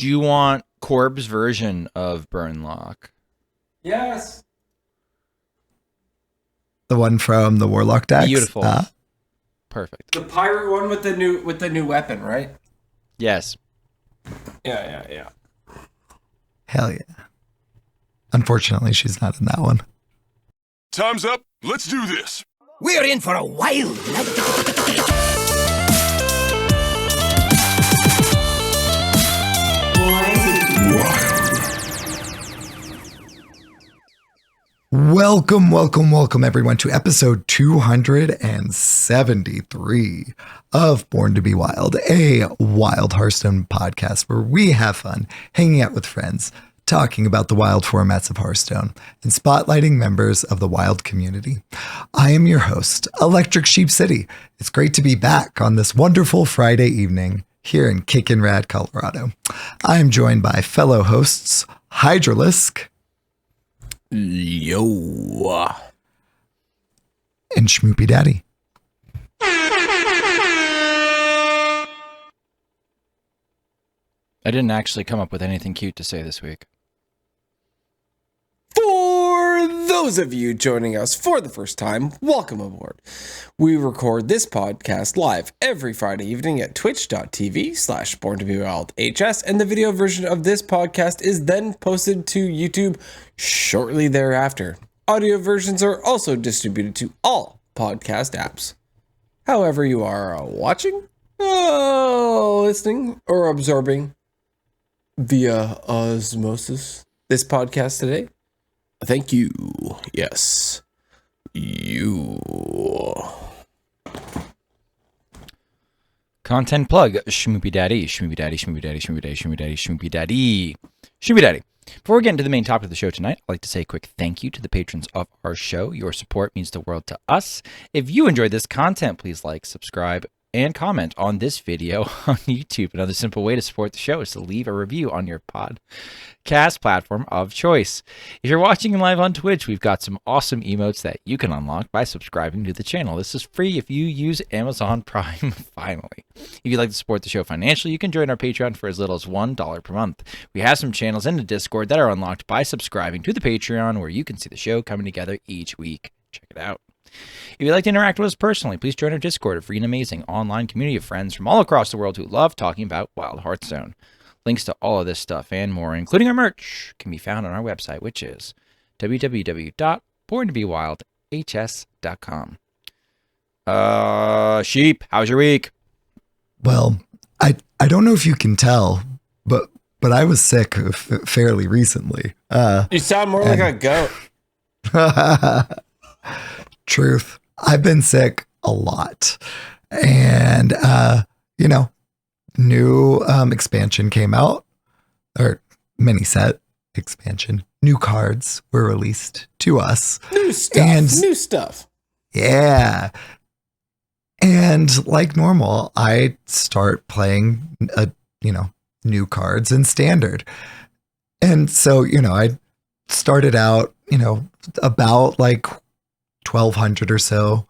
Do you want Corb's version of Burnlock? Yes. The one from the Warlock decks? Beautiful. Perfect. The pirate one with the new weapon, right? Yes. Yeah. Hell yeah. Unfortunately, she's not in that one. Time's up. Let's do this. We're in for a wild night. Welcome everyone to episode 273 of Born to be Wild, a wild Hearthstone podcast where we have fun hanging out with friends, talking about the wild formats of Hearthstone, and spotlighting members of the wild community. I am your host, ElectricSheepCity. It's great to be back on this wonderful Friday evening here in Kickin' Rad, Colorado. I am joined by fellow hosts, Hydralisk. Yo. And Schmoopiedady. I didn't actually come up with anything cute to say this week. For those of you joining us for the first time, welcome aboard. We record this podcast live every Friday evening at twitch.tv/borntobewildhs, and the video version of this podcast is then posted to YouTube shortly thereafter. Audio versions are also distributed to all podcast apps. However you are watching, listening, or absorbing via osmosis this podcast today, thank you. Yes. You. Content plug, Schmoopiedady. Before we get into the main topic of the show tonight, I'd like to say a quick thank you to the patrons of our show. Your support means the world to us. If you enjoyed this content, please like, subscribe, and comment on this video on YouTube. Another simple way to support the show is to leave a review on your podcast platform of choice. If you're watching live on Twitch, we've got some awesome emotes that you can unlock by subscribing to the channel. This is free if you use Amazon Prime, finally. If you'd like to support the show financially, you can join our Patreon for as little as $1 per month. We have some channels in the Discord that are unlocked by subscribing to the Patreon, where you can see the show coming together each week. Check it out. If you'd like to interact with us personally, please join our Discord, a free and amazing online community of friends from all across the world who love talking about Wild Hearthstone. Links to all of this stuff and more, including our merch, can be found on our website, which is www.borntobewildhs.com. Sheep, how's your week? Well, I don't know if you can tell, but I was sick fairly recently. You sound more like a goat. Truth. I've been sick a lot. And, new expansion came out, or mini set expansion. New cards were released to us. New stuff. Yeah. And like normal, I start playing, new cards in standard. And so, I started out, about like 1,200 or so,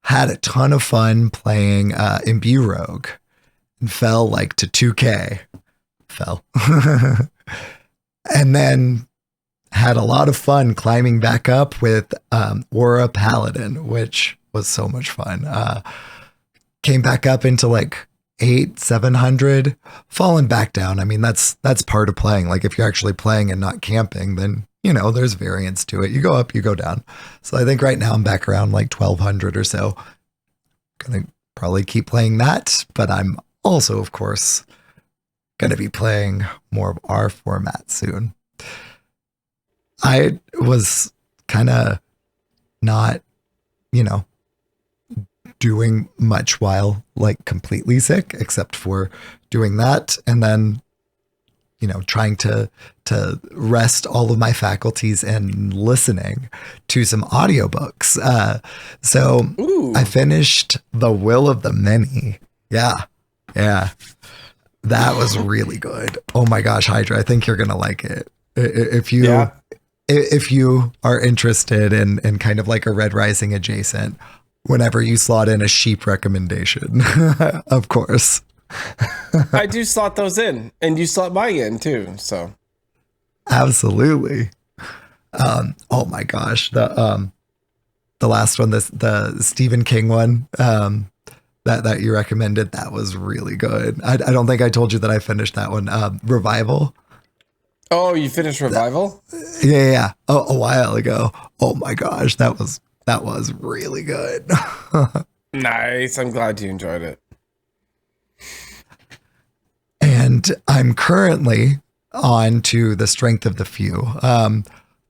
had a ton of fun playing Imbue Rogue, and fell like to 2K. And then had a lot of fun climbing back up with Aura Paladin, which was so much fun. Came back up into like 700, fallen back down. I mean, that's part of playing. Like if you're actually playing and not camping, then there's variance to it. You go up, you go down. So I think right now I'm back around like 1,200 or so. Gonna probably keep playing that, but I'm also, of course, gonna be playing more of our format soon. I was kind of not, doing much while like completely sick, except for doing that. And then, trying to rest all of my faculties and listening to some audiobooks. So Ooh. I finished The Will of the Many. Yeah. That was really good. Oh my gosh, Hydra, I think you're going to like it. If you are interested in kind of like a Red Rising adjacent, whenever you slot in a sheep recommendation, of course. I do slot those in, and you slot mine in too. So Absolutely. Oh my gosh, the last one, the Stephen King one, that you recommended, that was really good. I don't think I told you that I finished that one. Revival. oh, you finished Revival? Yeah. Oh, a while ago. Oh my gosh, that was really good. Nice. I'm glad you enjoyed it. And I'm currently on to The Strength of the Few.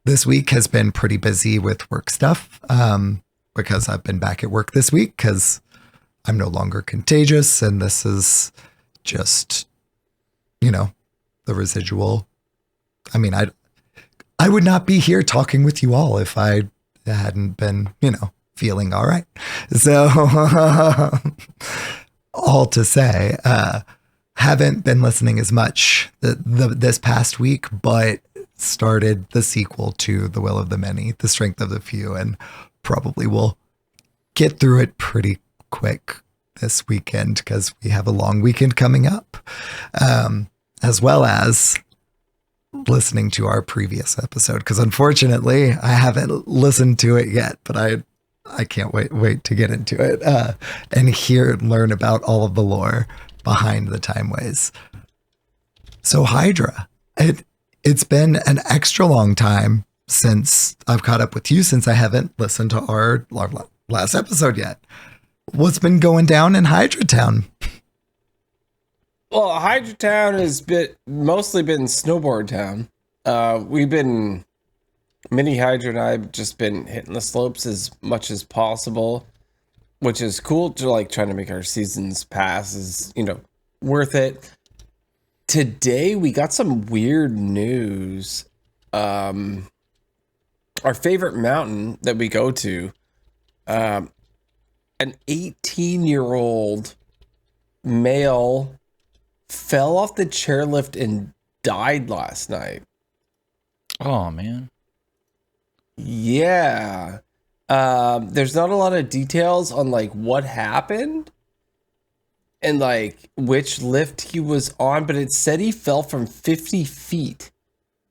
This week has been pretty busy with work stuff, because I've been back at work this week because I'm no longer contagious, and this is just, the residual. I mean, I would not be here talking with you all if I hadn't been, feeling all right. So all to say, haven't been listening as much this past week, but started the sequel to The Will of the Many, The Strength of the Few, and probably will get through it pretty quick this weekend because we have a long weekend coming up, as well as listening to our previous episode, because unfortunately I haven't listened to it yet, but I can't wait to get into it and learn about all of the lore behind the Time Ways. So Hydra, it's been an extra long time since I've caught up with you, since I haven't listened to our last episode yet. What's been going down in Hydra Town? Well, Hydra Town has mostly been Snowboard Town. Mini Hydra and I have just been hitting the slopes as much as possible, which is cool to trying to make our seasons passes, worth it. Today we got some weird news. Our favorite mountain that we go to, an 18-year-old male fell off the chairlift and died last night. Oh man. Yeah. There's not a lot of details on what happened and which lift he was on, but it said he fell from 50 feet.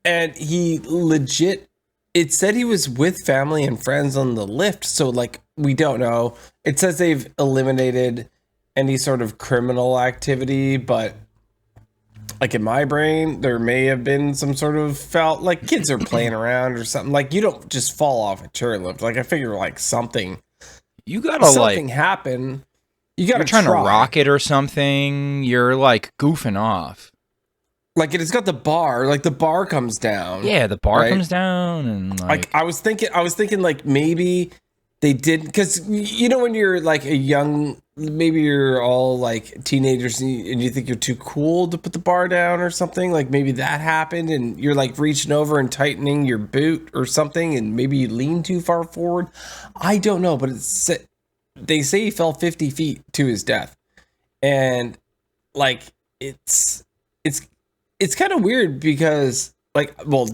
And it said he was with family and friends on the lift, so we don't know. It says they've eliminated any sort of criminal activity, but in my brain, there may have been some sort of kids are playing around or something. You don't just fall off a chairlift. I figure something. You gotta something happen. You're trying to rock it or something. You're goofing off. It's got the bar. The bar comes down. Yeah, the bar comes down, and I was thinking maybe they did, because when you're a young, maybe you're all teenagers and you think you're too cool to put the bar down or something. Maybe that happened and you're reaching over and tightening your boot or something, and maybe you lean too far forward. I don't know, but they say he fell 50 feet to his death, and it's kind of weird because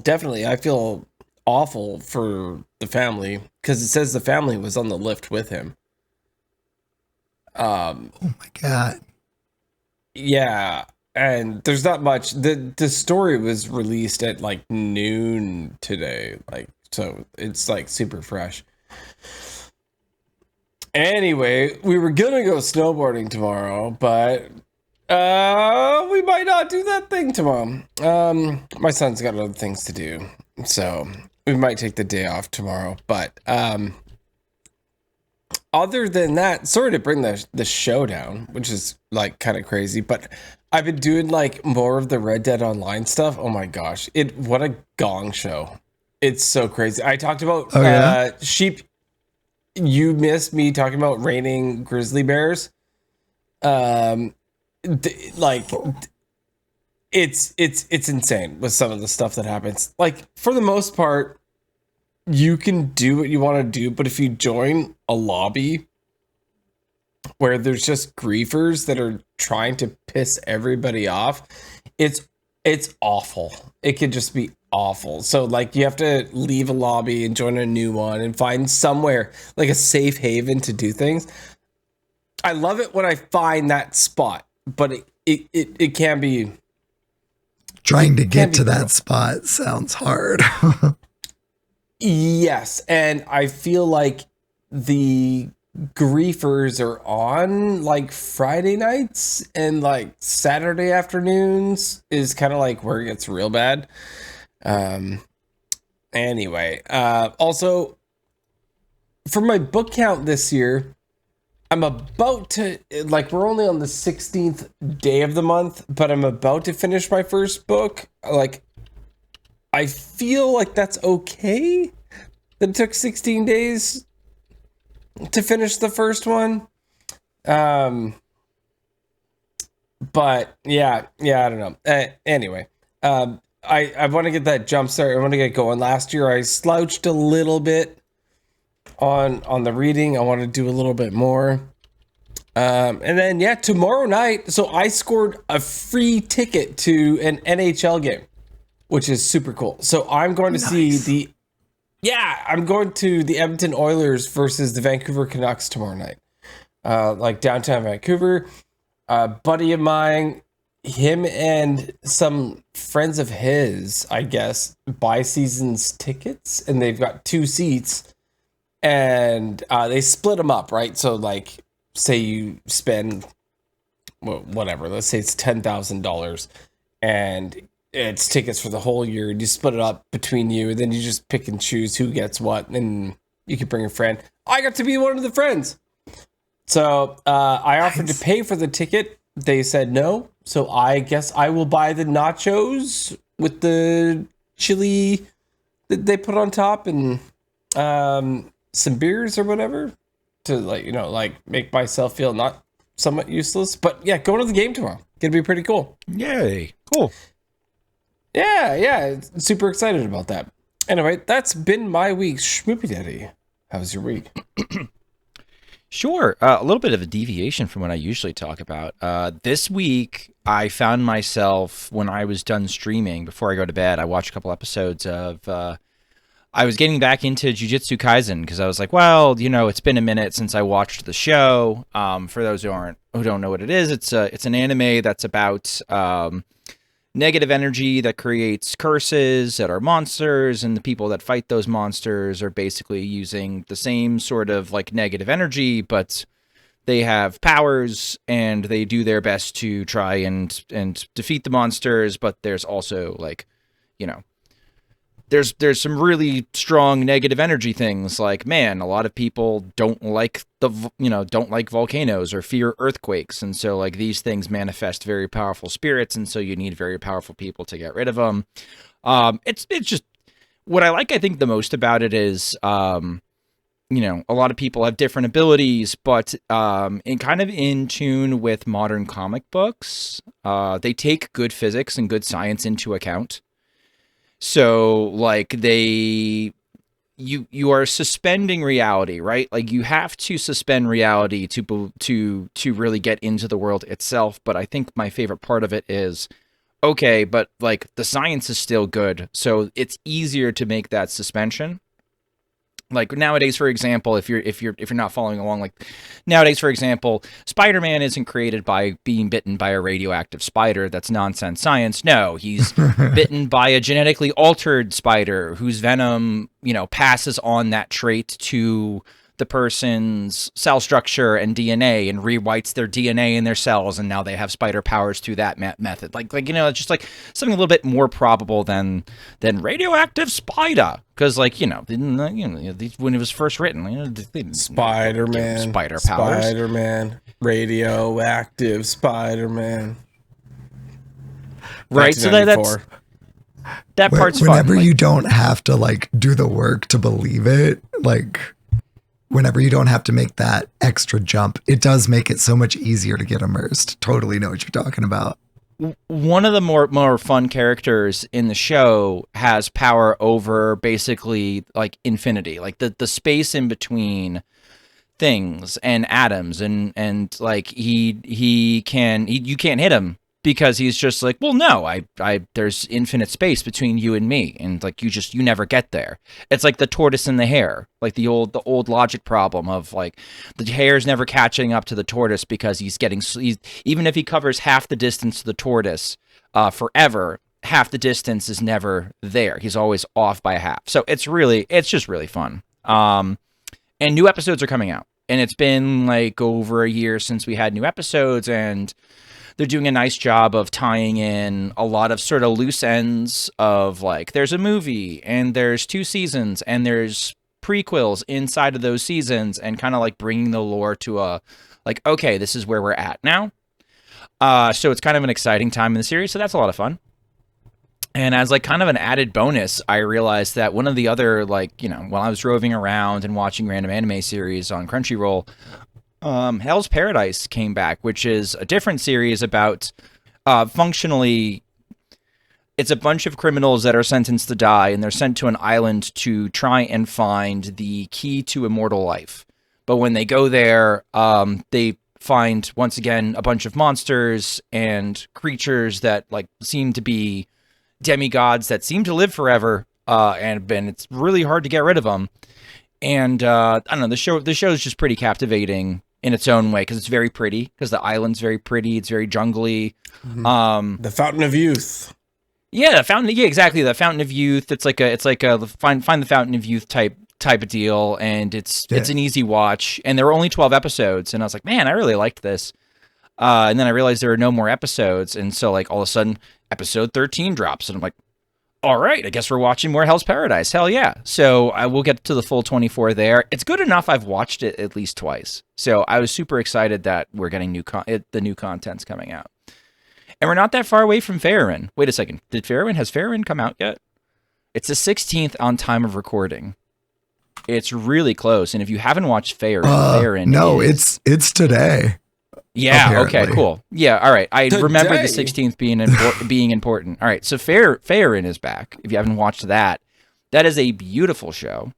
definitely I feel awful for the family, because it says the family was on the lift with him. Oh my God. Yeah, and there's not much. The story was released at noon today, so it's super fresh. Anyway, we were gonna go snowboarding tomorrow, but we might not do that thing tomorrow. My son's got other things to do, so we might take the day off tomorrow. But other than that, sorry to bring the show down, which is kind of crazy, but I've been doing more of the Red Dead Online stuff. Oh my gosh, what a gong show! It's so crazy. I talked about sheep. You missed me talking about raining grizzly bears. It's insane with some of the stuff that happens. For the most part, you can do what you want to do, but if you join a lobby where there's just griefers that are trying to piss everybody off, it's awful. It could just be awful. So you have to leave a lobby and join a new one and find somewhere a safe haven to do things. I love it when I find that spot but it can be. Trying to can get be to brutal. that spot sounds hard. Yes, and I feel like the griefers are on like Friday nights, and like Saturday afternoons is kind of like where it gets real bad. Anyway, also for my book count this year, I'm about to, like, we're only on the 16th day of the month, but I'm about to finish my first book. Like, I feel like that's okay that it took 16 days to finish the first one. But yeah, I don't know. Anyway, I want to get that jump start. I want to get going. Last year I slouched a little bit on the reading. I want to do a little bit more. And then yeah, tomorrow night. So I scored a free ticket to an NHL game, which is super cool. So I'm going to see I'm going to the Edmonton Oilers versus the Vancouver Canucks tomorrow night. Like downtown Vancouver. A buddy of mine, him and some friends of his, I guess, buy seasons tickets, and they've got 2 seats, and they split them up, right? So like, say you spend, well, whatever, let's say it's $10,000, and it's tickets for the whole year, and you split it up between you, and then you just pick and choose who gets what, and you can bring a friend. I got to be one of the friends. So I offered to pay for the ticket. They said no. So I guess I will buy the nachos with the chili that they put on top, and some beers or whatever to, like, make myself feel not somewhat useless. But yeah, going to the game tomorrow. Gonna be pretty cool. Yay. Cool. Yeah. Super excited about that. Anyway, that's been my week. Schmoopiedady, how was your week? Sure. A little bit of a deviation from what I usually talk about. This week, I found myself, when I was done streaming, before I go to bed, I watched a couple episodes of, I was getting back into Jujutsu Kaisen, because I was like, well, it's been a minute since I watched the show. For those who don't know what it is, it's an anime that's about negative energy that creates curses that are monsters, and the people that fight those monsters are basically using the same sort of like negative energy, but they have powers and they do their best to try and defeat the monsters. But there's also, like, there's some really strong negative energy things, like, man, a lot of people don't like don't like volcanoes or fear earthquakes, and so, like, these things manifest very powerful spirits, and so you need very powerful people to get rid of them. It's just what I like, I think, the most about it is a lot of people have different abilities, but in tune with modern comic books. They take good physics and good science into account. So, like, you are suspending reality, right? Like, you have to suspend reality to really get into the world itself. But I think my favorite part of it is, okay, but like the science is still good, so it's easier to make that suspension. Like nowadays, for example, if you're not following along, like nowadays, for example, Spider-Man isn't created by being bitten by a radioactive spider. That's nonsense science. No, he's bitten by a genetically altered spider whose venom, passes on that trait to the person's cell structure and DNA and rewrites their DNA in their cells, and now they have spider powers through that method. Like it's just like something a little bit more probable than radioactive spider, because when it was first written, Spider-Man, spider powers, Spider-Man, radioactive Spider-Man. right? So that part's fun. Whenever you don't have to like do the work to believe it, like, whenever you don't have to make that extra jump, it does make it so much easier to get immersed. Totally know what you're talking about. One of the more fun characters in the show has power over basically like infinity, like the space in between things and atoms, and like you can't hit him, because he's just like, well, no, there's infinite space between you and me, and like you never get there. It's like the tortoise and the hare, like the old logic problem of like the hare's never catching up to the tortoise because he's even if he covers half the distance to the tortoise forever, half the distance is never there. He's always off by a half. So it's just really fun. And new episodes are coming out, and it's been like over a year since we had new episodes, and they're doing a nice job of tying in a lot of sort of loose ends of like, there's a movie and there's 2 seasons and there's prequels inside of those seasons, and kind of like bringing the lore to a, like, okay, this is where we're at now. So it's kind of an exciting time in the series. So that's a lot of fun. And as like kind of an added bonus, I realized that one of the other, like, you know, while I was roving around and watching random anime series on Crunchyroll, Hell's Paradise came back, which is a different series about functionally, it's a bunch of criminals that are sentenced to die, and they're sent to an island to try and find the key to immortal life. But when they go there, they find, once again, a bunch of monsters and creatures that like seem to be demigods that seem to live forever, and it's really hard to get rid of them. And I don't know, the show is just pretty captivating in its own way, because it's very pretty, because the island's very pretty, it's very jungly. The Fountain of Youth. Yeah, exactly, the Fountain of Youth. It's like a find the Fountain of Youth type of deal, and it's an easy watch. And there were only 12 episodes, and I was like, man, I really liked this. And then I realized there were no more episodes, and so like all of a sudden episode 13 drops, and I'm like, all right, I guess we're watching more Hell's Paradise. Hell yeah. So I will get to the full 24 there. It's good enough I've watched it at least twice. So I was super excited that we're getting the new content's coming out. And we're not that far away from Faerun. Wait a second. Has Faerun come out yet? It's the 16th on time of recording. It's really close. And if you haven't watched Faerun, no, it's today. Yeah. Apparently. Okay. Cool. Yeah. All right. I remember the 16th being important. All right. So Faerun is back. If you haven't watched that, that is a beautiful show,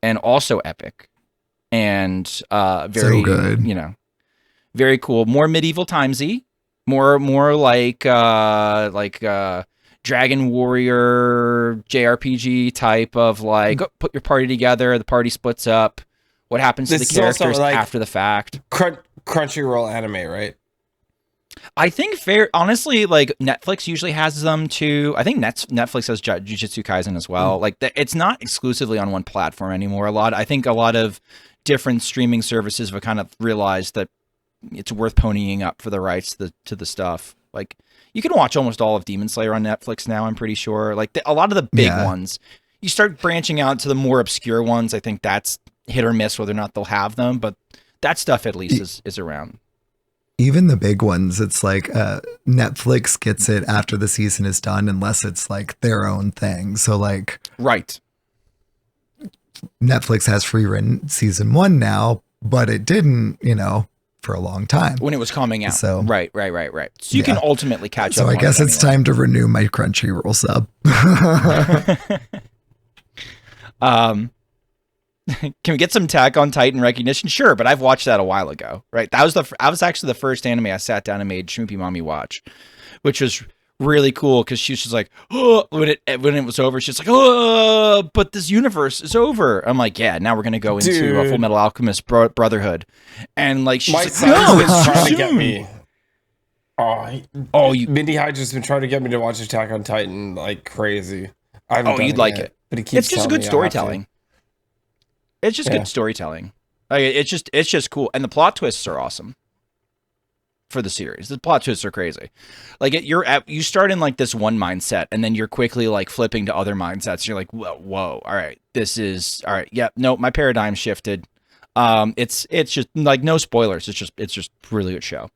and also epic, and very so good. You know, very cool. More medieval timesy. More like Dragon Warrior JRPG type of like, put your party together. The party splits up. What happens to the characters after the fact? Crunchyroll anime, right? I think honestly, like Netflix usually has them too. I think Netflix has Jujutsu Kaisen as well. Like it's not exclusively on one platform anymore. I think a lot of different streaming services have kind of realized that it's worth ponying up for the rights to the stuff. Like you can watch almost all of Demon Slayer on Netflix now, I'm pretty sure. Like a lot of the big ones. You start branching out to the more obscure ones. I think that's hit or miss whether or not they'll have them, but that stuff at least is around. Even the big ones, it's like Netflix gets it after the season is done, unless it's like their own thing. So like, right, Netflix has free run season 1 now, but it didn't, for a long time when it was coming out. So right. So you can ultimately catch up. So I guess it's time to renew my Crunchyroll sub. Can we get some Attack on Titan recognition? Sure, but I've watched that a while ago, right? That was actually the first anime I sat down and made Schmoopie Mommy watch, which was really cool because she was just like, oh, when it was over, she's like, oh, but this universe is over. I'm like, yeah, now we're gonna go into a Full Metal Alchemist Brotherhood, and like she's like, no, it's trying soon. to get me. Mindy Hydra's been trying to get me to watch Attack on Titan like crazy. You'd like it, but he keeps it's just good storytelling. It's just good storytelling. Like, it's just cool, and the plot twists are awesome for the series. The plot twists are crazy. Like you start in like this one mindset, and then you're quickly like flipping to other mindsets. You're like, whoa, all right, this is all right. Yeah, no, my paradigm shifted. It's just like no spoilers. It's just really good show.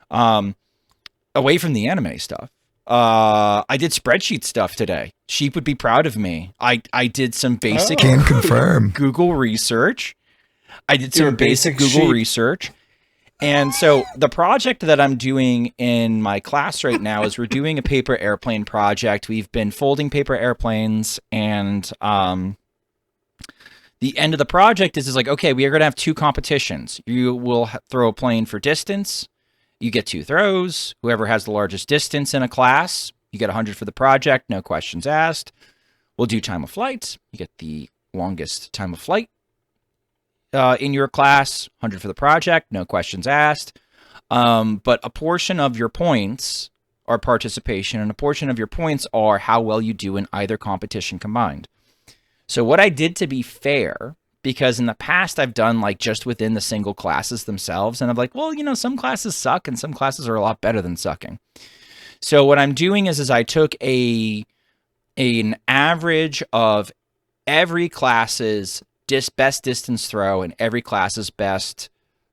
Away from the anime stuff. I did spreadsheet stuff today. Sheep would be proud of me. I did some basic Can confirm Google research. I did some basic Google research. And so the project that I'm doing in my class right now is we're doing a paper airplane project. We've been folding paper airplanes, and the end of the project is like, okay, we are going to have 2 competitions. You will throw a plane for distance, You get 2 throws. Whoever has the largest distance in a class, you get 100 for the project, no questions asked. We'll do time of flight. You get the longest time of flight in your class, 100 for the project, no questions asked. But a portion of your points are participation, and a portion of your points are how well you do in either competition combined. So what I did to be fair, because in the past I've done like just within the single classes themselves, and I'm like, well, you know, some classes suck and some classes are a lot better than sucking. So what I'm doing is I took an average of every class's best distance throw and every class's best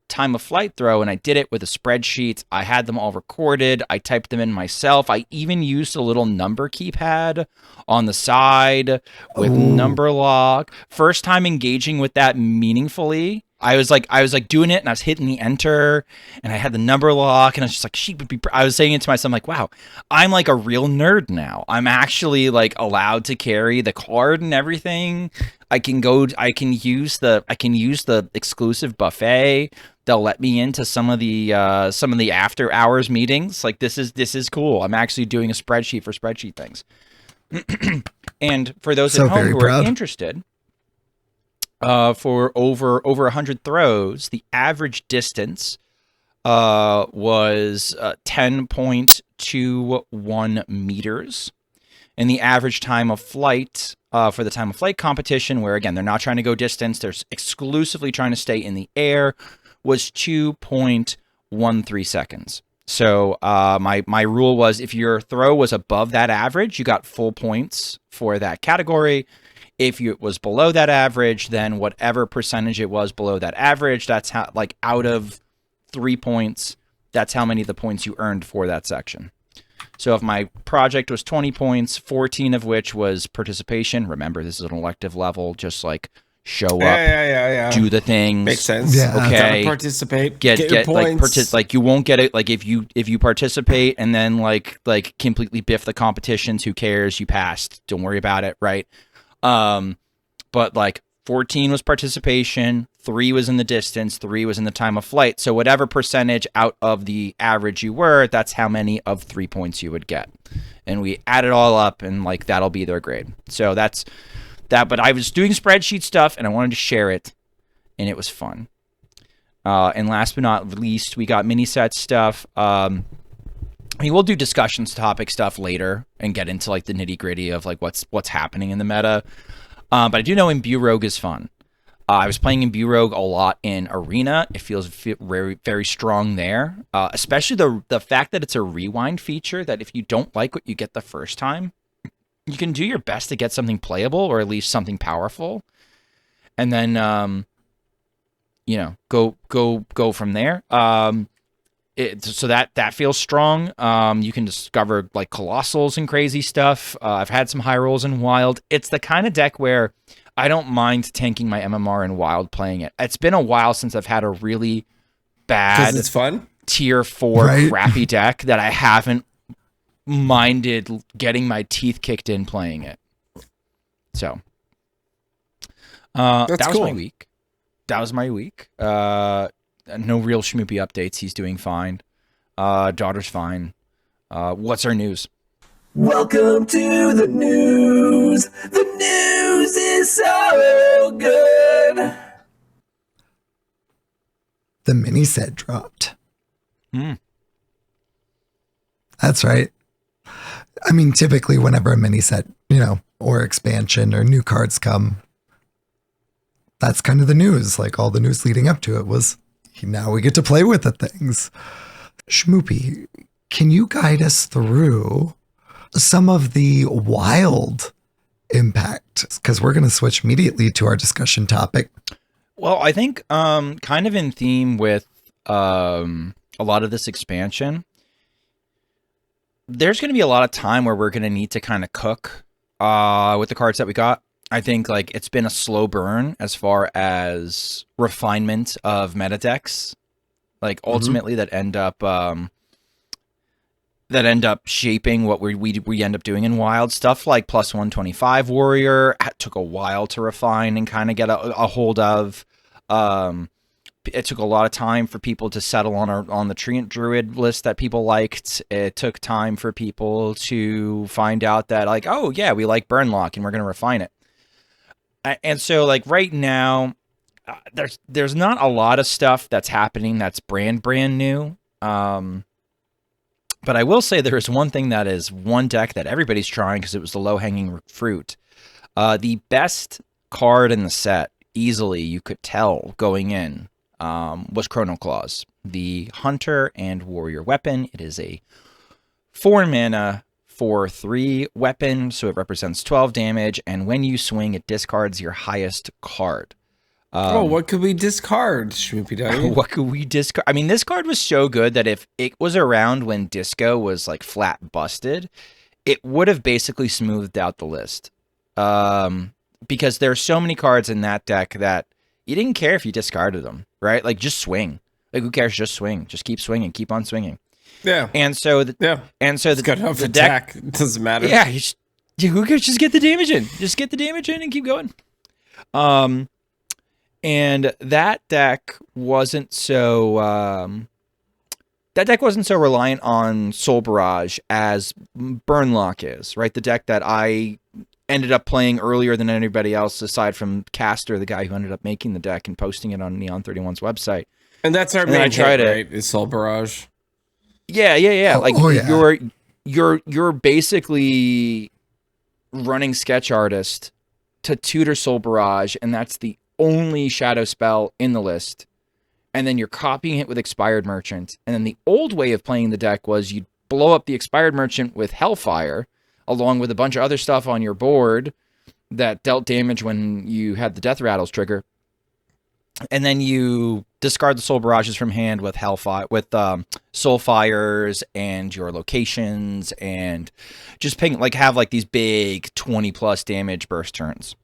time of flight throw, and I did it with a spreadsheet. I had them all recorded. I typed them in myself. I even used a little number keypad on the side with number lock. First time engaging with that meaningfully. I was like doing it, and I was hitting the enter, and I had the number lock, and I was just like, she would be. I was saying it to myself, like, wow, I'm like a real nerd now. I'm actually like allowed to carry the card and everything. I can use the exclusive buffet. They'll let me into some of the after hours meetings. Like this is cool. I'm actually doing a spreadsheet for spreadsheet things. And for those at home who are interested, for over 100 throws, the average distance was 10.21 meters, and the average time of flight for the time of flight competition, where again they're not trying to go distance, they're exclusively trying to stay in the air, was 2.13 seconds. So my rule was if your throw was above that average, you got full points for that category. If it was below that average, then whatever percentage it was below that average, that's how, like, out of 3 points, that's how many of the points you earned for that section. So if my project was 20 points, 14 of which was participation. Remember, this is an elective level, just like show up, do the things. Makes sense. Yeah. Okay. Participate. Get your points. Like you won't get it. Like if you participate and then like completely biff the competitions, who cares? You passed. Don't worry about it, right? But like 14 was participation, 3 was in the distance, 3 was in the time of flight. So whatever percentage out of the average you were, that's how many of 3 points you would get. And we add it all up, and like that'll be their grade. So that's that. But I was doing spreadsheet stuff and I wanted to share it, and it was fun. And last but not least, we got mini set stuff. I mean, we'll do discussions topic stuff later and get into like the nitty gritty of like what's happening in the meta. But I do know Imbue Rogue is fun. I was playing Imbue Rogue a lot in Arena. It feels very, very strong there. Especially the fact that it's a rewind feature, that if you don't like what you get the first time, you can do your best to get something playable or at least something powerful. And then, go from there. So that feels strong. You can discover like colossals and crazy stuff. I've had some high rolls in Wild. It's the kind of deck where I don't mind tanking my MMR in Wild playing it. It's been a while since I've had a really bad it's fun tier 4 crappy deck that I haven't minded getting my teeth kicked in playing it. So that was my week. That was my week. No real Schmoopy updates. He's doing fine. Daughter's fine. What's our news? Welcome to the news. The news is so good. The mini set dropped. That's right. I mean, typically whenever a mini set, or expansion or new cards come, that's kind of the news. Like all the news leading up to it was, now we get to play with the things. Schmoopy, can you guide us through some of the Wild impact? Because we're going to switch immediately to our discussion topic. Well, I think kind of in theme with a lot of this expansion, there's going to be a lot of time where we're going to need to kind of cook with the cards that we got. I think like it's been a slow burn as far as refinement of meta decks, like ultimately that end up shaping what we end up doing in Wild. Stuff like plus 125 Warrior took a while to refine and kind of get a hold of. it took a lot of time for people to settle on the Treant Druid list that people liked. It took time for people to find out that, like, oh yeah, we like Burnlock and we're going to refine it. And so, like, right now, there's not a lot of stuff that's happening that's brand new. But I will say there is one thing that is one deck that everybody's trying because it was the low-hanging fruit. The best card in the set, easily you could tell going in, was Chrono Claws, the Hunter and Warrior weapon. It is a 4-mana 4/3 weapon, so it represents 12 damage, and when you swing, it discards your highest card. What could we discard, Schmoopiedady? What could we discard? I mean, this card was so good that if it was around when Disco was like flat busted, it would have basically smoothed out the list. Because there's so many cards in that deck that you didn't care if you discarded them, right? Like, just swing. Like, who cares? Just swing. Just keep swinging. Keep on swinging. Yeah. And so the deck, it doesn't matter. Yeah. Who cares? Just get the damage in. Just get the damage in and keep going. And that deck wasn't so reliant on Soul Barrage as Burnlock is, right? The deck that I ended up playing earlier than anybody else, aside from Caster, the guy who ended up making the deck and posting it on Neon 31's website. And that's our main hit, right? Is Soul Barrage. Yeah. Yeah. You're basically running Sketch Artist to tutor Soul Barrage, and that's the only shadow spell in the list. And then you're copying it with Expired Merchant. And then the old way of playing the deck was you'd blow up the Expired Merchant with Hellfire, along with a bunch of other stuff on your board that dealt damage when you had the Death Rattles trigger. And then you discard the Soul Barrages from hand with Hellfire, with Soul Fires and your locations, and just have like these big 20+ damage burst turns.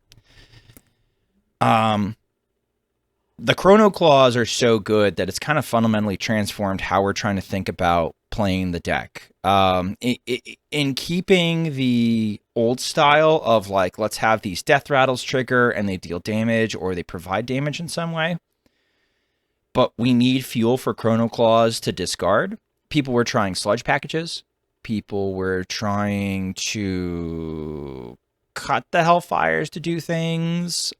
The Chrono Claws are so good that it's kind of fundamentally transformed how we're trying to think about playing the deck. In keeping the old style of, like, let's have these Death Rattles trigger and they deal damage or they provide damage in some way, but we need fuel for Chrono Claws to discard. People were trying sludge packages. People were trying to cut the Hellfires to do things.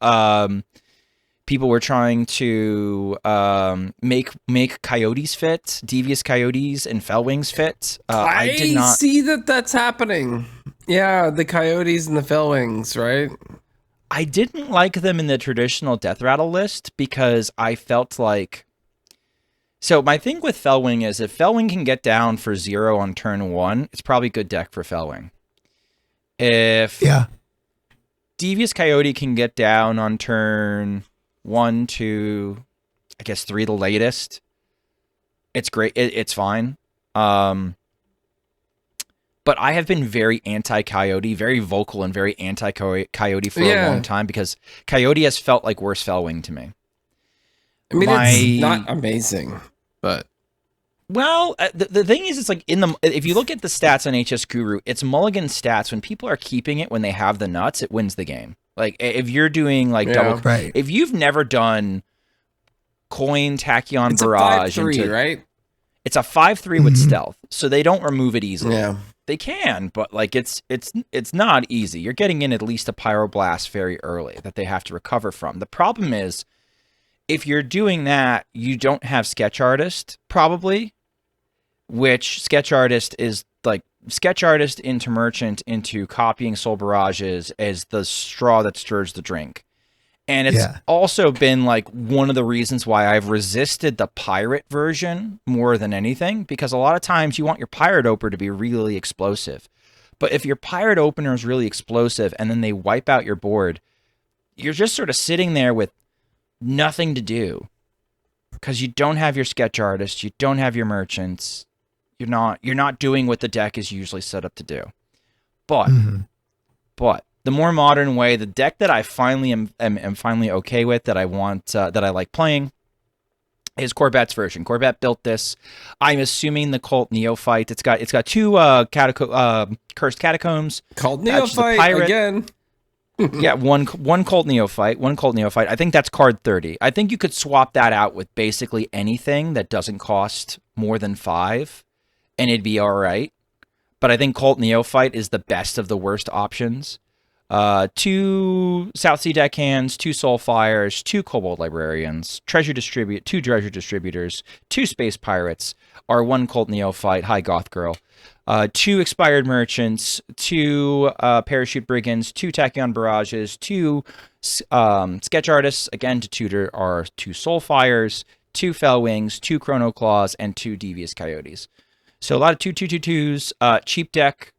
People were trying to make Coyotes fit, Devious Coyotes and Fellwings fit. I did not see that's happening. Yeah, the Coyotes and the Fellwings, right? I didn't like them in the traditional Death Rattle list because I felt like... So my thing with Fellwing is if Fellwing can get down for 0 on turn 1, it's probably a good deck for Fellwing. If Devious Coyote can get down on turn 1, 2, I guess 3 the latest, it's great. It's fine. But I have been very anti-Coyote, very vocal and very anti-Coyote for a long time because Coyote has felt like worse Fellwing to me. I mean, it's not amazing, but... Well, the thing is, it's like if you look at the stats on HS Guru, it's mulligan stats. When people are keeping it when they have the nuts, it wins the game. Like, if you're doing like double, right. If you've never done coin Tachyon it's Barrage, a 5/3, right? It's a 5/3 with stealth, so they don't remove it easily. Yeah, they can, but like it's not easy. You're getting in at least a Pyroblast very early that they have to recover from. The problem is, if you're doing that, you don't have Sketch Artist, probably, which Sketch Artist is like Sketch Artist into Merchant into copying Soul Barrages as the straw that stirs the drink. And it's also been like one of the reasons why I've resisted the pirate version more than anything, because a lot of times you want your pirate opener to be really explosive. But if your pirate opener is really explosive and then they wipe out your board, you're just sort of sitting there with nothing to do because you don't have your Sketch Artist, you don't have your merchants, you're not doing what the deck is usually set up to do. But the more modern way, the deck that I finally am finally okay with, that I want, that I like playing, is Corbett's version. Corbett built this. I'm assuming the Cult Neophyte. It's got two Cursed Catacombs. Cult Neophyte again. Yeah, one Colt Neophyte, one Colt Neophyte. I think that's card 30. I think you could swap that out with basically anything that doesn't cost more than 5, and it'd be all right. But I think Colt Neophyte is the best of the worst options. 2 South Sea Deckhands, 2 Soulfires, 2 Kobold Librarians, two Treasure Distributors, 2 Space Pirates, our 1 Colt Neophyte, Hi Goth Girl, 2 Expired Merchants, 2 Parachute Brigands, 2 Tachyon Barrages, 2 Sketch Artists, again to tutor our 2 Soulfires, 2 Fell Wings, 2 Chrono Claws, and 2 Devious Coyotes. So a lot of 2/2/2/2s, cheap deck.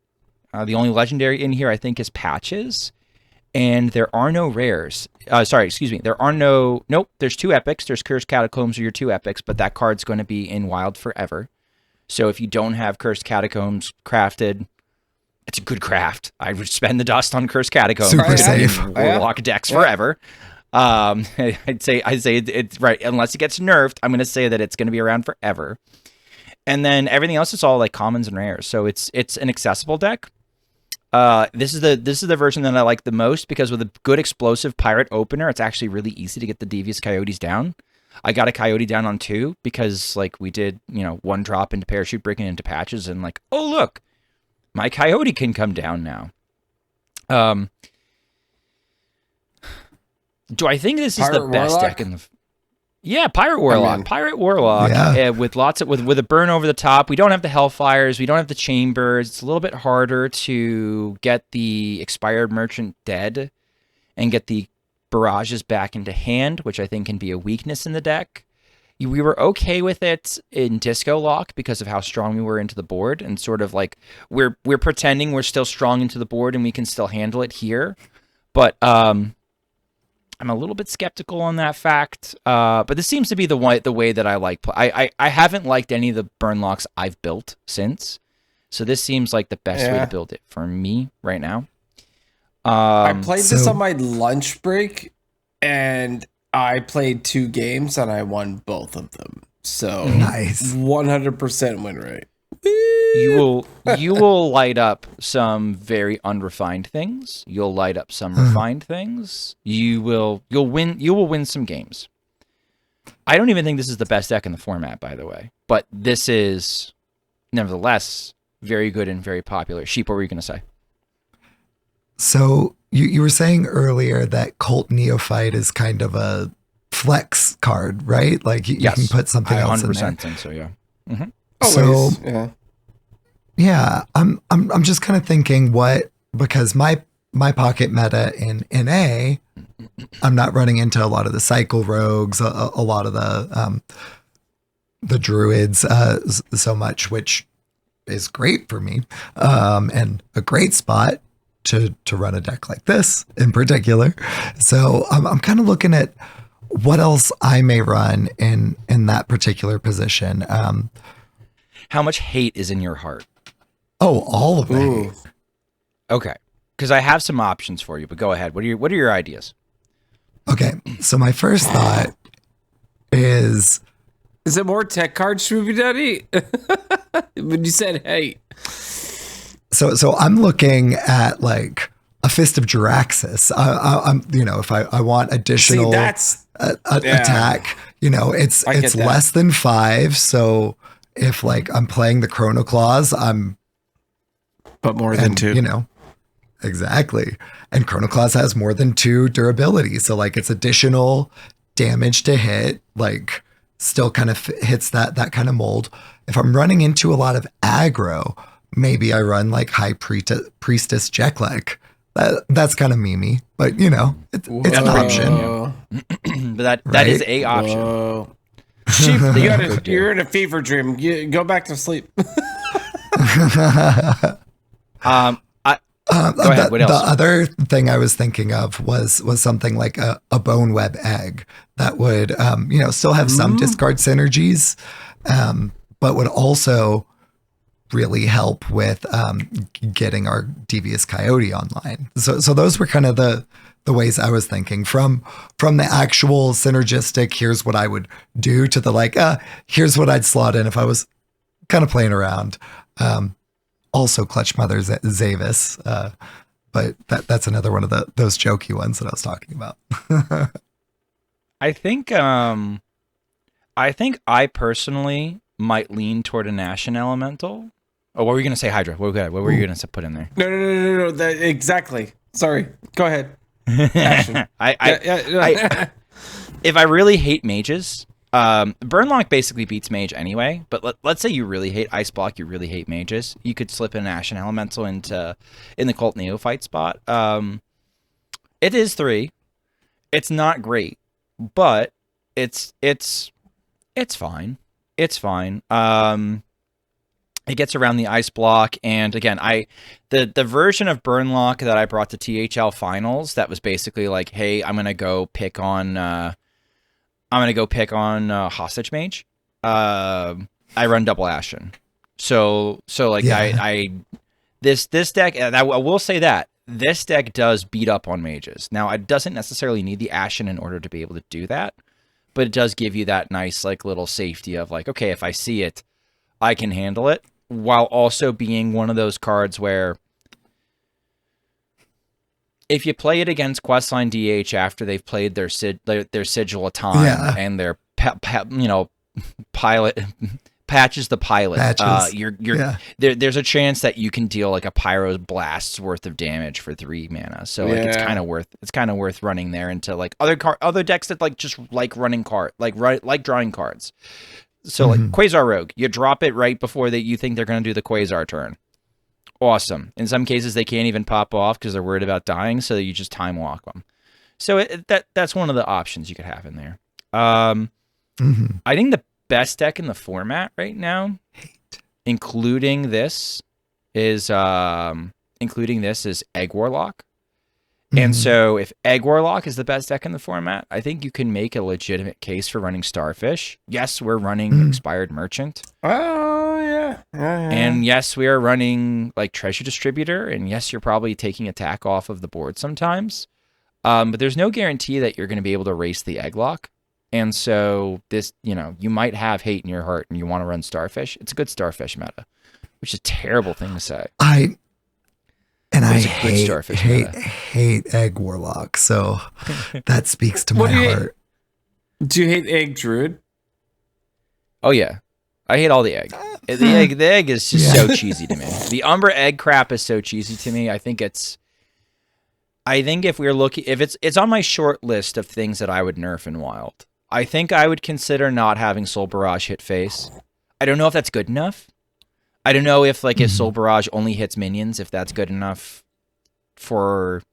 The only legendary in here, I think, is Patches. And there are no rares. There are no... Nope, there's 2 epics. There's Cursed Catacombs are your 2 epics, but that card's going to be in Wild forever. So if you don't have Cursed Catacombs crafted, it's a good craft. I would spend the dust on Cursed Catacombs. Super safe. Warlock decks forever. I'd say it's right. Unless it gets nerfed, I'm going to say that it's going to be around forever. And then everything else is all like commons and rares. So it's an accessible deck. This is the version that I like the most because with a good explosive pirate opener, it's actually really easy to get the Devious Coyotes down. I got a Coyote down on 2 because like we did, 1 drop into Parachute Brigand into Patches and like, oh look, my Coyote can come down now. Do I think this is the best deck in the... Yeah, Pirate Warlock. Pirate Warlock with with a burn over the top. We don't have the Hellfires. We don't have the Chambers. It's a little bit harder to get the Expired Merchant dead and get the Barrages back into hand, which I think can be a weakness in the deck. We were okay with it in Disco Lock because of how strong we were into the board and sort of like we're pretending we're still strong into the board and we can still handle it here. But I'm a little bit skeptical on that fact, but this seems to be the way that I like. I haven't liked any of the Burnlocks I've built since, so this seems like the best way to build it for me right now. I played this on my lunch break, and I played 2 games, and I won both of them. So nice, 100% win rate. You will light up some very unrefined things. You'll light up some refined things. You'll win some games. I don't even think this is the best deck in the format, by the way. But this is nevertheless very good and very popular. Sheep, what were you going to say? So you were saying earlier that Colt Neophyte is kind of a flex card, right? Like you can put something else in there. 100% think so, yeah. Mm-hmm. Always, so yeah, I'm just kind of thinking because my pocket meta in NA, I'm not running into a lot of the cycle rogues, a lot of the druids so much, which is great for me, and a great spot to run a deck like this in particular. So I'm kind of looking at what else I may run in that particular position. How much hate is in your heart? Oh, all of it. Okay, because I have some options for you, but go ahead. What are your ideas? Okay, so my first thought is it more tech cards, Schmoopiedady? When you said hate. So I'm looking at like a Fist of Jaraxxus. I'm if I want additional attack, it's less than 5. So if like I'm playing the Chrono Claws, but more than 2. Exactly. And Chrono Claws has more than 2 durability. So like it's additional damage to hit, like still kind of hits that kind of mold. If I'm running into a lot of aggro, maybe I run like High Priestess Jeklek. That's kind of memey, but it's an option. But that is a option. Whoa. Sheep, you're in a fever dream. Go back to sleep. Go ahead. What else? The other thing I was thinking of was something like a Bone Web Egg that would, still have some discard synergies, but would also really help with getting our Devious Coyote online. So those were kind of the ways I was thinking from the actual synergistic. Here's what I would do to the here's what I'd slot in if I was kind of playing around. Also Clutch Mother Zavis, but that's another one of those jokey ones that I was talking about. I think I personally might lean toward an Ashen Elemental. Oh, what were you going to say, Hydra? What were you going to put in there? No. Exactly. Sorry. Go ahead. Ashen. If I really hate mages, Burnlock basically beats mage anyway. But let's say you really hate Ice Block, you really hate mages, you could slip an Ashen Elemental in the Cult Neophyte spot. It is 3. It's not great, but it's fine. It's fine. It gets around the Ice Block, and again, the version of Burnlock that I brought to THL Finals that was basically like, hey, I'm gonna go pick on Hostage Mage. I run double Ashen, so like yeah. This deck, and I will say that this deck does beat up on mages. Now, it doesn't necessarily need the Ashen in order to be able to do that, but it does give you that nice like little safety of like, okay, if I see it, I can handle it, while also being one of those cards where if you play it against Questline DH after they've played their Sigil of Time and their pilot patches the pilot, there's a chance that you can deal like a Pyro's Blast's worth of damage for 3 mana. So like it's kind of worth running there into like other decks that like just like running like drawing cards. So like Quasar Rogue, you drop it right before you think they're going to do the Quasar turn. Awesome. In some cases, they can't even pop off because they're worried about dying, so you just time walk them. So that's one of the options you could have in there. I think the best deck in the format right now, including this, is Egg Warlock. And so if Egg Warlock is the best deck in the format, I think you can make a legitimate case for running Starfish. Yes, we're running Expired Merchant. Oh, yeah. And yes, we are running like Treasure Distributor. And yes, you're probably taking attack off of the board sometimes. But there's no guarantee that you're going to be able to race the Egglock. And so this, you might have hate in your heart and you want to run Starfish. It's a good Starfish meta, which is a terrible thing to say. I hate Egg Warlock, so that speaks to my heart. Do you hate Egg Druid? Oh yeah, I hate all the egg. The egg is just so cheesy to me. The Umbra egg crap is so cheesy to me. I think if we're looking, if it's on my short list of things that I would nerf in Wild, I think I would consider not having Soul Barrage hit face. I don't know if that's good enough. I don't know if if Soul Barrage only hits minions, if that's good enough for,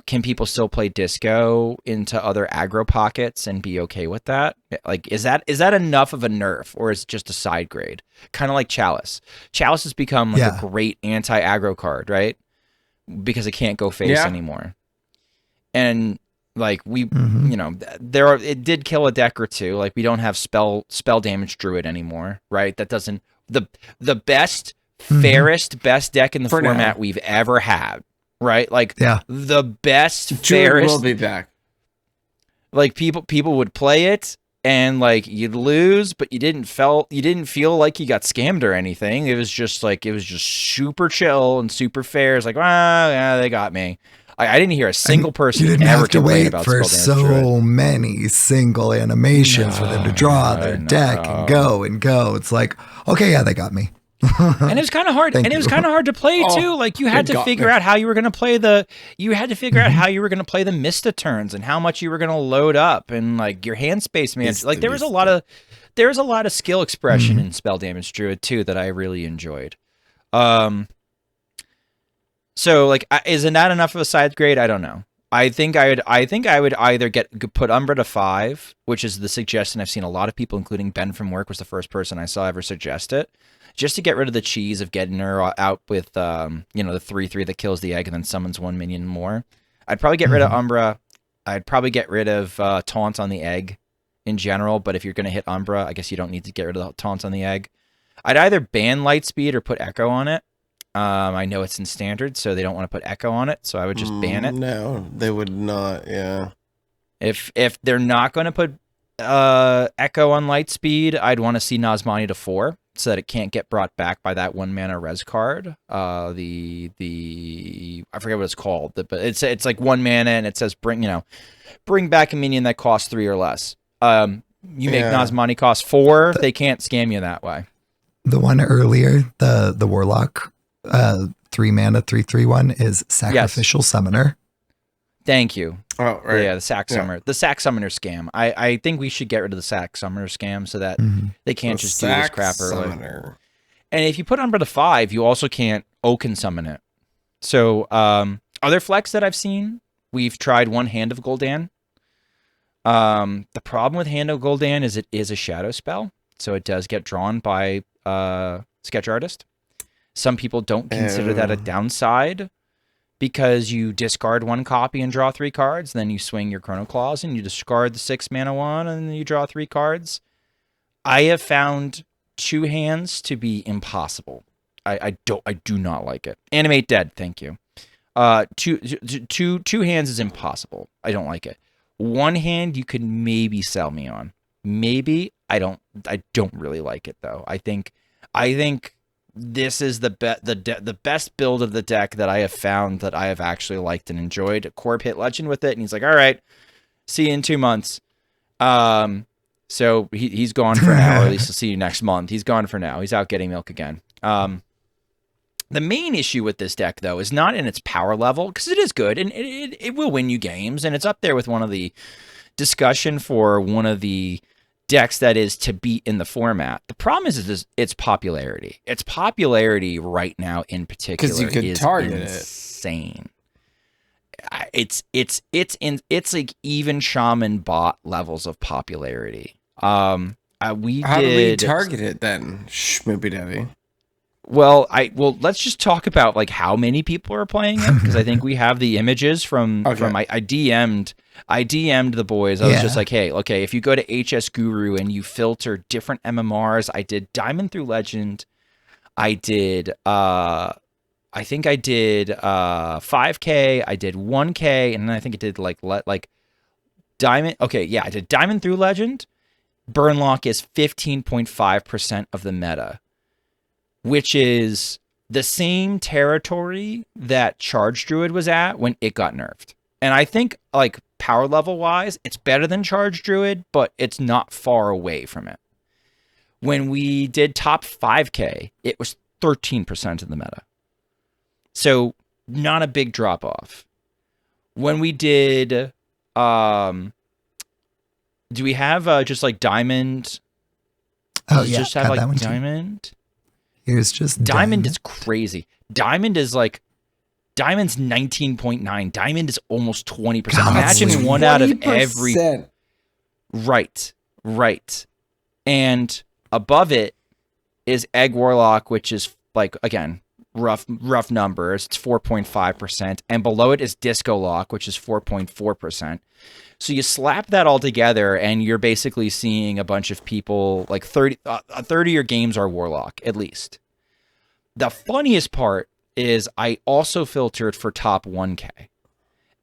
can people still play Disco into other aggro pockets and be okay with that? Like, is that enough of a nerf, or is it just a side grade? Kind of like Chalice. Chalice has become a great anti-aggro card, right? Because it can't go face anymore. And like it did kill a deck or two. Like we don't have spell damage druid anymore, right? That doesn't the best, fairest, best deck in the format we've ever had, right? Like the best, fairest will be back. Like people would play it and like you'd lose, but you didn't feel like you got scammed or anything. It was just super chill and super fair. It's like, they got me. I didn't hear a single person ever complain about for so many single animations for them to draw their deck and go. It's like, okay, they got me. And it was kind of hard. It was kind of hard to play too. Like you had to figure out how you were going to play the Mista turns and how much you were going to load up and like your hand space management. Like there was a lot of skill expression in Spell Damage Druid too that I really enjoyed. So like, isn't that enough of a side grade? I don't know. I think I would either put Umbra to 5, which is the suggestion I've seen a lot of people, including Ben from work, was the first person I saw ever suggest it, just to get rid of the cheese of getting her out with the 3/3 that kills the egg and then summons 1 minion more. I'd probably get rid of Umbra. I'd probably get rid of Taunt on the egg in general, but if you're going to hit Umbra, I guess you don't need to get rid of the Taunt on the egg. I'd either ban Lightspeed or put Echo on it. I know it's in standard, so they don't want to put Echo on it, so I would just ban it. No, they would not, yeah. If they're not going to put Echo on Lightspeed, I'd want to see Nazmani to 4, so that it can't get brought back by that 1 mana res card. I I forget what it's called, but it's like 1 mana and it says bring back a minion that costs 3 or less. You make Nazmani cost 4, they can't scam you that way. The one earlier, the Warlock 3 mana 3/3 is Sacrificial Summoner. Thank you. Oh, right. Yeah, the Sac Summoner. The Sac Summoner scam. I think we should get rid of the Sac Summoner scam so that they can't just do this crap early. And if you put Umbra to 5, you also can't Oaken summon it. So other flex that I've seen, we've tried one Hand of Gul'dan. The problem with Hand of Gul'dan is it is a shadow spell, so it does get drawn by Sketch Artist. Some people don't consider that a downside because you discard 1 copy and draw 3 cards, then you swing your Chrono Claws and you discard the 6 mana one and then you draw 3 cards. I have found 2 hands to be impossible. I do not like it. Animate Dead, thank you. Two hands is impossible. I don't like it. 1 hand you could maybe sell me on. Maybe. I don't really like it though. I think this is the best build of the deck that I have found that I have actually liked and enjoyed. Corb hit Legend with it, and he's like, all right, see you in 2 months. So he's gone for now, or at least he'll see you next month. He's gone for now. He's out getting milk again. The main issue with this deck, though, is not in its power level, because it is good, and it will win you games, and it's up there with one of the discussion for one of the decks that is to beat in the format. The problem is its popularity. Its popularity right now, in particular, is insane. It's like even Shaman bot levels of popularity. How do we target it then, Schmoopiedady? Well, let's just talk about like how many people are playing it, because I think we have the images from I DM'd the boys. I was just like, hey, okay, if you go to HS Guru and you filter different MMRs, I did Diamond through Legend. I did I think I did 5K, I did 1K, and then I think it did like Diamond. Okay, yeah, I did Diamond through Legend. Burnlock is 15.5% of the meta, which is the same territory that Charge Druid was at when it got nerfed. And I think, like, power level wise, it's better than Charge Druid, but it's not far away from it. When we did top 5K, it was 13% of the meta. So not a big drop off. When we did, do we have just like Diamond? Oh yeah, just have like Diamond. Here's just Diamond is crazy. Diamond is like Diamond's 19.9. Diamond is almost 20%. God, Imagine 1 out of every. 20%. Right. And above it is Egg Warlock, which is like, again, rough numbers. It's 4.5%. And below it is Disco Lock, which is 4.4%. So you slap that all together and you're basically seeing a bunch of people, like 30 of your games are Warlock, at least. The funniest part is I also filtered for top 1K.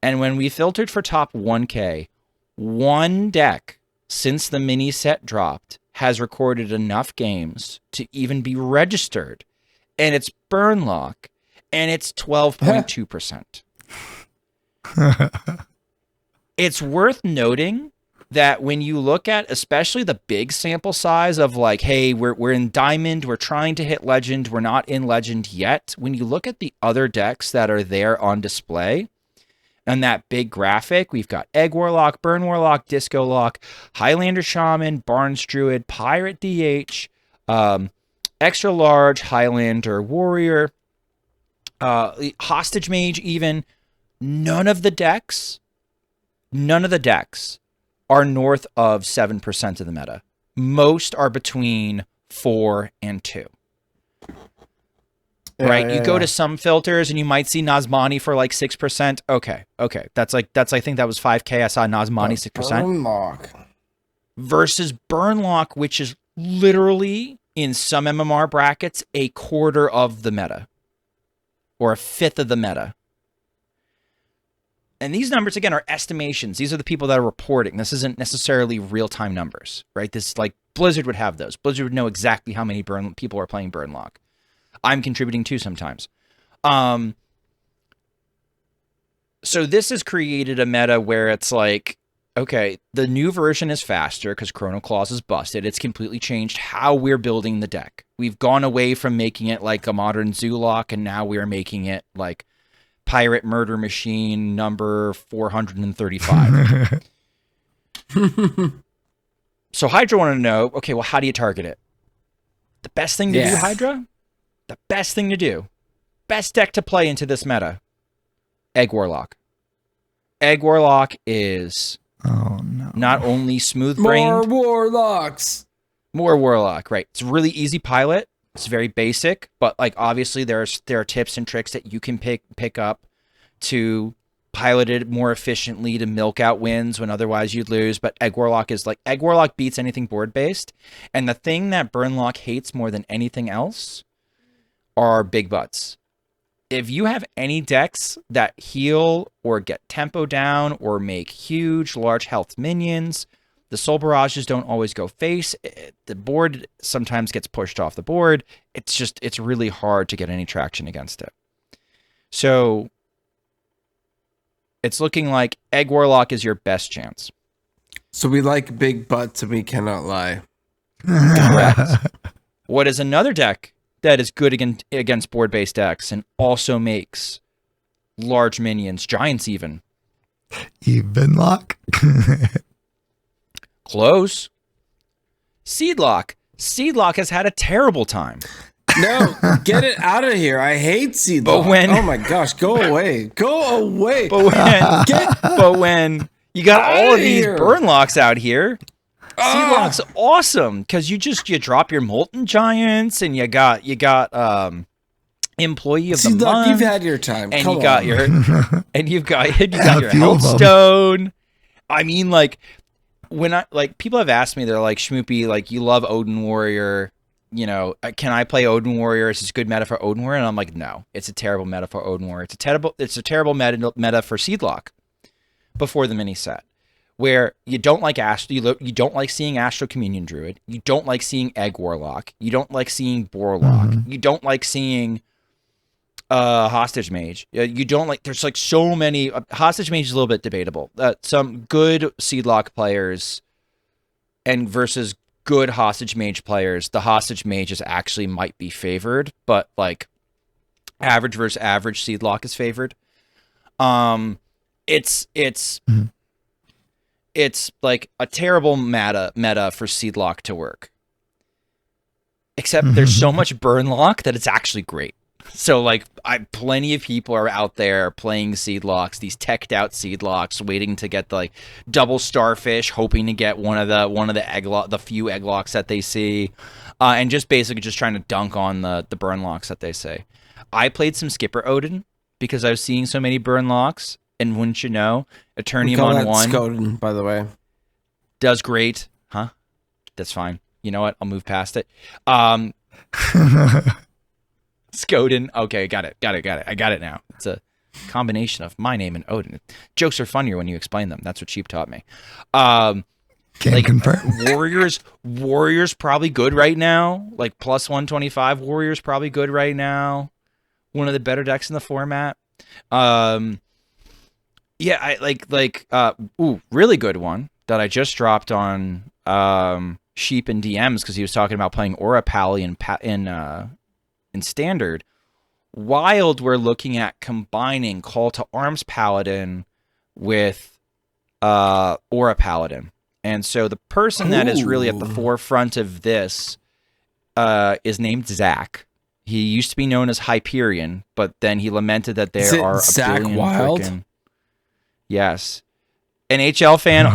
And when we filtered for top 1K, one deck since the mini set dropped has recorded enough games to even be registered. And it's Burnlock, and it's 12.2%. It's worth noting that when you look at especially the big sample size of like, hey, we're in Diamond, we're trying to hit Legend, we're not in Legend yet. When you look at the other decks that are there on display, and that big graphic, we've got Egg Warlock, Burn Warlock, Disco Lock, Highlander Shaman, Barnes Druid, Pirate DH, Extra Large, Highlander Warrior, Hostage Mage even. None of the decks are north of 7% of the meta. Most are between 4 and 2. Right? You go to some filters and you might see Nazmani for like 6%. Okay. That's I think that was 5K. I saw Nazmani 6%. Burnlock. Versus Burnlock, which is literally in some MMR brackets a quarter of the meta. Or a fifth of the meta. And these numbers, again, are estimations. These are the people that are reporting. This isn't necessarily real-time numbers, right? This, like, Blizzard would have those. Blizzard would know exactly how many people are playing Burnlock. I'm contributing too sometimes. So this has created a meta where it's like, okay, the new version is faster because Chrono Claws is busted. It's completely changed how we're building the deck. We've gone away from making it like a modern Zoolock, and now we're making it like Pirate Murder Machine number 435. So Hydra wanted to know, okay, well, how do you target it? The best thing to do, Hydra? The best thing to do. Best deck to play into this meta. Egg Warlock. Egg Warlock is not only smooth-brained. More Warlocks. More Warlock, right. It's a really easy pilot. It's very basic, but like obviously there are tips and tricks that you can pick up to pilot it more efficiently to milk out wins when otherwise you'd lose. But Egg Warlock is like, Egg Warlock beats anything board-based. And the thing that Burnlock hates more than anything else are big butts. If you have any decks that heal or get tempo down or make huge, large health minions, the Soul Barrages don't always go face. The board sometimes gets pushed off the board. It's really hard to get any traction against it. So it's looking like Egg Warlock is your best chance. So we like big butts and we cannot lie. Correct. What is another deck that is good against board-based decks and also makes large minions, giants even? Evenlock? Close. Seedlock. Seedlock has had a terrible time. No, get it out of here. I hate Seedlock. But when- oh my gosh, go away. Go away. But when you got all of these here. Burnlocks out here, Seedlock's awesome because you drop your Molten Giants and you got Employee of the Seedlock, Month. you've had your time. And Come you got on. your your few of 'em. Hearthstone. I mean, like when people have asked me, they're like, Schmoopy, like you love Odin Warrior. You know, can I play Odin Warrior? Is this good meta for Odin Warrior? And I'm like, no, it's a terrible meta for Odin Warrior. It's a terrible meta for Seedlock before the mini set, where you don't like you don't like seeing Astral Communion Druid, you don't like seeing Egg Warlock, you don't like seeing Borlock, you don't like seeing Hostage Mage. You don't like. There's like so many. Hostage Mage is a little bit debatable. Some good Seedlock players and versus good Hostage Mage players, the Hostage Mages actually might be favored, but like average versus average, Seedlock is favored. It's like a terrible meta for Seedlock to work. Except there's so much Burnlock that it's actually great. So like plenty of people are out there playing Seedlocks, these teched out Seedlocks, waiting to get the like double Starfish, hoping to get one of the few Egglocks that they see, and just basically just trying to dunk on the Burnlocks that they say. I played some Skipper Odin because I was seeing so many Burnlocks, and wouldn't you know, Eternium on one, Skoden, by the way, does great, huh? That's fine. You know what? I'll move past it. Skoden. Okay, got it. I got it now. It's a combination of my name and Odin. Jokes are funnier when you explain them. That's what Sheep taught me. Can confirm. Warriors probably good right now. Like plus 125. Warriors probably good right now. One of the better decks in the format. Yeah, I really good one that I just dropped on Sheep and DMs because he was talking about playing Aura Pally in Standard. Wild, we're looking at combining Call to Arms Paladin with Aura Paladin. And so the person that is really at the forefront of this is named Zach. He used to be known as Hyperion, but then he lamented that there are a Zach billion Wild? Yes. NHL fan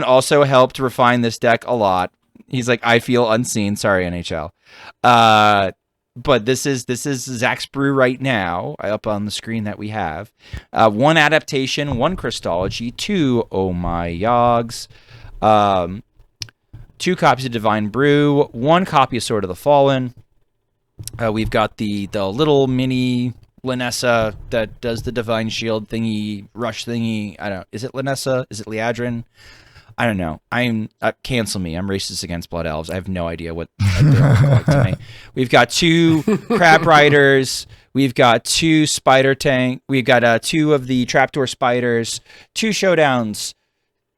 also helped refine this deck a lot. He's like, I feel unseen. Sorry, NHL. But this is Zach's brew right now, up on the screen that we have. 1 adaptation, 1 Christology, 2 Oh My Yogs, 2 copies of Divine Brew, 1 copy of Sword of the Fallen. We've got the little mini Linessa that does the Divine Shield thingy, rush thingy. I don't know. Is it Linessa? Is it Liadrin? I don't know. I'm cancel me. I'm racist against blood elves. I have no idea what they all look like to me. We've got 2 crab riders. We've got 2 spider tank. We've got 2 of the trapdoor spiders. 2 showdowns.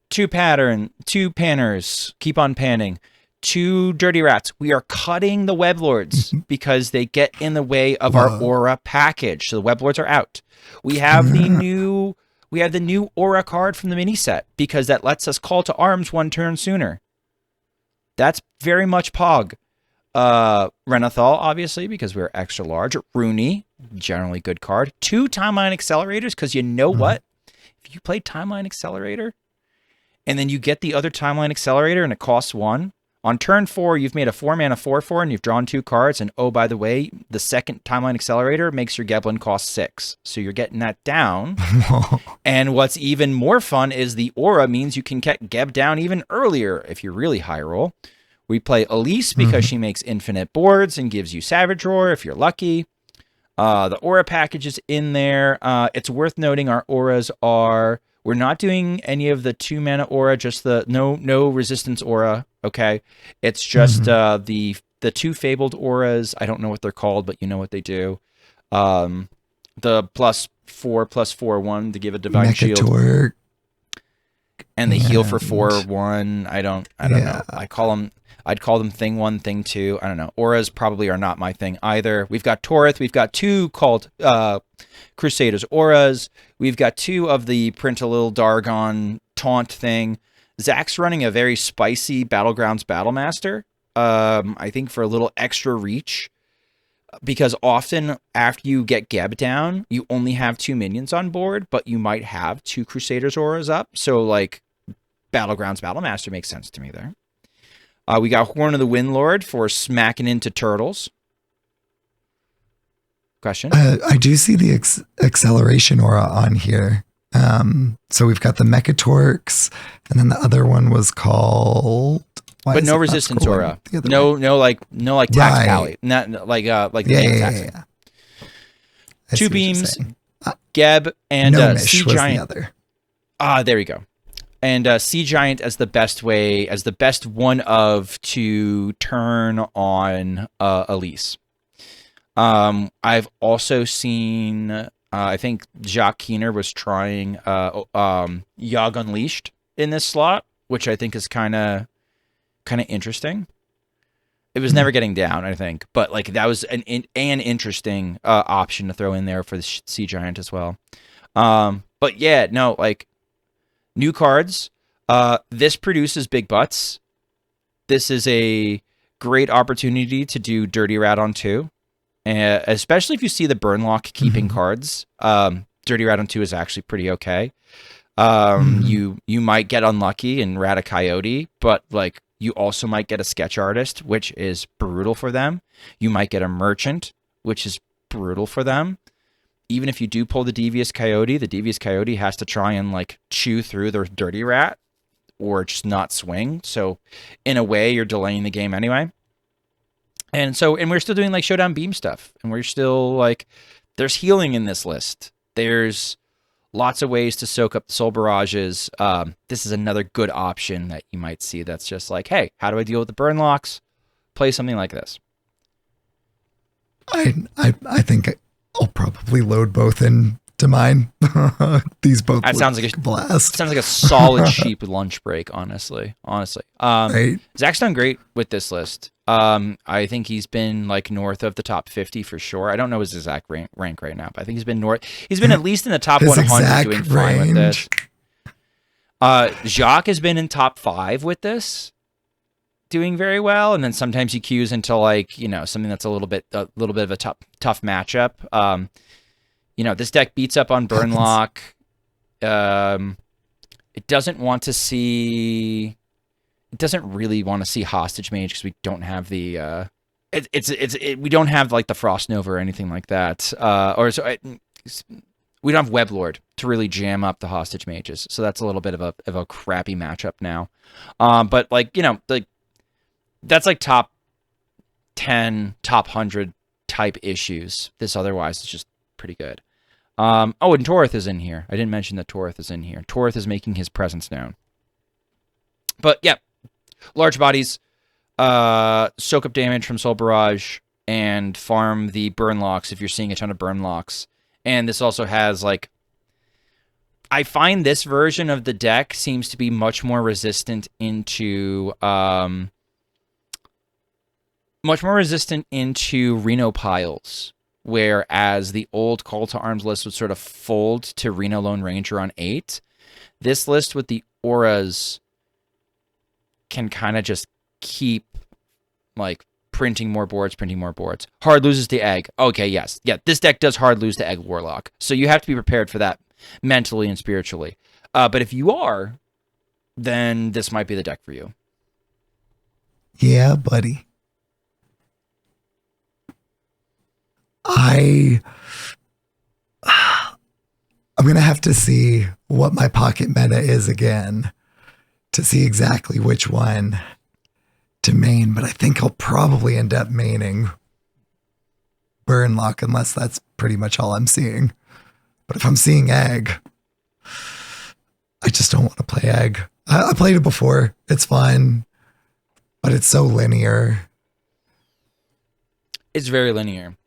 2 pattern. 2 panners. Keep on panning. 2 dirty rats. We are cutting the web lords because they get in the way of our aura package. So the web lords are out. We have the new aura card from the mini set because that lets us call to arms 1 turn sooner. That's very much Pog. Renathal, obviously, because we're extra large. Rooney, generally good card. 2 timeline accelerators, because you know what? If you play timeline accelerator and then you get the other timeline accelerator and it costs 1, on turn 4, you've made a 4-mana 4/4 and you've drawn 2 cards. And oh, by the way, the second timeline accelerator makes your Geblin cost 6. So you're getting that down. And what's even more fun is the aura means you can get Geb down even earlier if you're really high roll. We play Elise because she makes infinite boards and gives you Savage Roar if you're lucky. The aura package is in there. It's worth noting our auras are... We're not doing any of the 2-mana aura, just the no resistance aura, okay? It's just the 2 fabled auras. I don't know what they're called, but you know what they do. The +4/+4/1 to give a divine shield. And they heal for 4/1. I don't know. I'd call them thing 1, thing 2. I don't know. Auras probably are not my thing either. We've got Torith. We've got 2 called Crusaders auras. We've got 2 of the print a little Dargon taunt thing. Zach's running a very spicy Battlegrounds Battlemaster. I think for a little extra reach. Because often after you get Geb down, you only have 2 minions on board, but you might have 2 Crusaders auras up. So like Battlegrounds Battlemaster makes sense to me there. We got Horn of the Windlord for smacking into turtles. Question? I do see the acceleration aura on here. So we've got the Mechatorks, and then the other one was called... But no resistance aura. No tacticality. Not like yeah. 2 beams, Geb, and Sea Giant. There we go. And Sea Giant as the best way, as the best one of to turn on Elise. I've also seen, I think Jacques Keener was trying Yogg Unleashed in this slot, which I think is kind of interesting. It was never getting down, I think, but like that was an interesting option to throw in there for the Sea Giant as well. But yeah, no, like new cards. This produces big butts. This is a great opportunity to do Dirty Rat on 2, especially if you see the Burnlock keeping cards. Dirty Rat on 2 is actually pretty okay. You might get unlucky and rat a coyote, but like you also might get a sketch artist, which is brutal for them. You might get a merchant, which is brutal for them. Even if you do pull the devious coyote has to try and like chew through their dirty rat or just not swing. So in a way, you're delaying the game anyway. And we're still doing like Showdown Beam stuff, and we're still like, there's healing in this list. There's lots of ways to soak up the soul barrages. This is another good option that you might see that's just like, hey, how do I deal with the Burnlocks? Play something like this. I think I'll probably load both into mine. These both sounds like a blast. Sounds like a solid sheep lunch break, honestly. Right? Zach's done great with this list. I think he's been like north of the top 50 for sure. I don't know his exact rank right now, but I think he's been north. He's been at least in the top 100 doing fine with this. Jacques has been in top 5 with this, doing very well. And then sometimes he queues into like, you know, something that's a little bit of a tough matchup. You know, this deck beats up on Burnlock. It doesn't really want to see Hostage Mage because we don't have the we don't have like the Frost Nova or anything like that. We don't have Weblord to really jam up the Hostage Mages, so that's a little bit of a crappy matchup now. But like, you know, like that's like top 10, top 100 type issues. This otherwise is just pretty good. And Torith is in here. I didn't mention that Torith is in here. Torith is making his presence known. But yeah, large bodies, soak up damage from Soul Barrage, and farm the Burnlocks if you're seeing a ton of Burnlocks. And this also has, like, I find this version of the deck seems to be much more resistant into Reno piles, whereas the old Call to Arms list would sort of fold to Reno Lone Ranger on 8. This list with the auras can kind of just keep, like, printing more boards. Hard loses the egg. Okay, yes. Yeah, this deck does hard lose the egg Warlock. So you have to be prepared for that mentally and spiritually. But if you are, then this might be the deck for you. Yeah, buddy. I'm going to have to see what my pocket meta is again to see exactly which one to main, but I think I'll probably end up maining Burnlock unless that's pretty much all I'm seeing. But if I'm seeing egg, I just don't want to play egg. I played it before. It's fun, but it's so linear. It's very linear.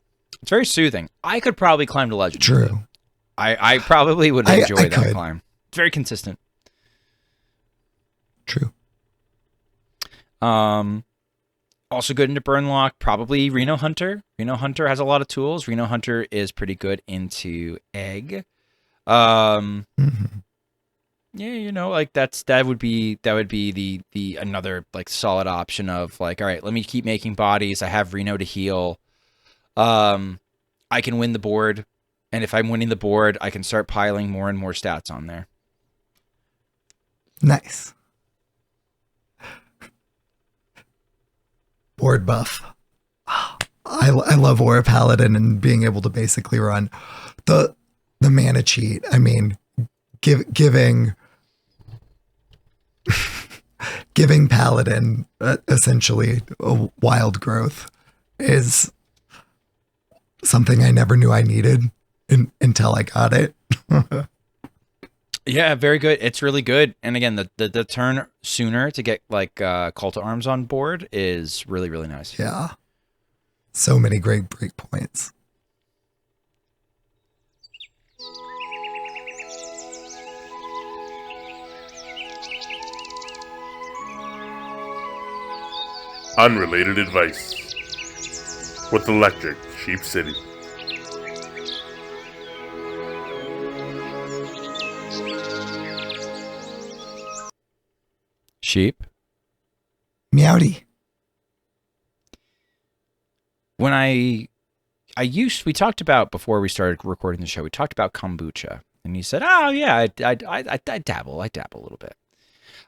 It's very soothing. I could probably climb to legend. True. I probably would enjoy I that could. climb. It's very consistent. True. Also good into Burnlock, probably Reno Hunter. Reno Hunter has a lot of tools. Reno Hunter is pretty good into egg. Yeah, you know, like that would be the another, like, solid option of, like, all right, let me keep making bodies. I have Reno to heal. I can win the board, and if I'm winning the board, I can start piling more and more stats on there. Nice. Board buff. I love Aura Paladin and being able to basically run the mana cheat. I mean, giving Paladin essentially a wild growth is something I never knew I needed until I got it. Yeah, very good. It's really good. And again, the turn sooner to get, like, Call to Arms on board is really, really nice. Yeah. So many great break points. Unrelated Advice with Electric Sheep City. Sheep. Meowdy. When we talked about, before we started recording the show, we talked about kombucha, and you said, "Oh yeah, I dabble a little bit."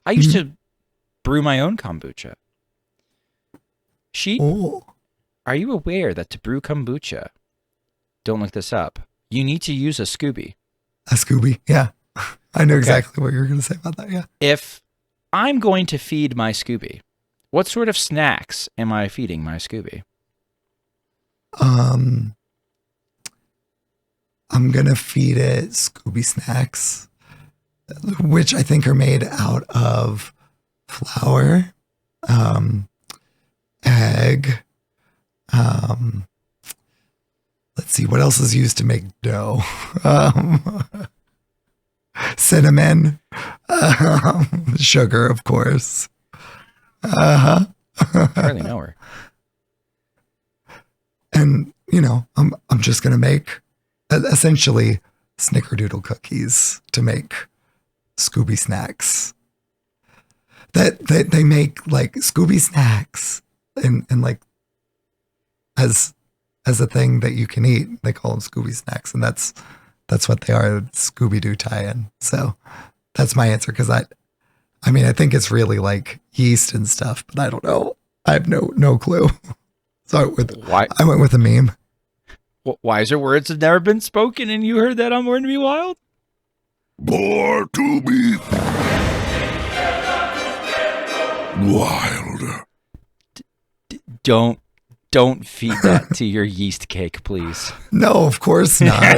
I used to brew my own kombucha. Sheep, are you aware that to brew kombucha, don't look this up, you need to use a Scooby? A Scooby, yeah. I know exactly what you were going to say about that, yeah. If I'm going to feed my Scooby, what sort of snacks am I feeding my Scooby? I'm gonna feed it Scooby snacks, which I think are made out of flour, egg, let's see, what else is used to make dough? Cinnamon, sugar, of course. I hardly know her. And, you know, I'm just going to make essentially snickerdoodle cookies to make Scooby snacks. That they make, like, Scooby snacks and like as a thing that you can eat. They call them Scooby snacks, and that's what they are, Scooby-Doo tie-in. So that's my answer, because I mean, I think it's really like yeast and stuff, but I don't know. I have no clue. So I went with a meme. Wiser words have never been spoken, and you heard that on Born to Be Wild? Born to be wild. Don't feed that to your yeast cake, please. No, of course not.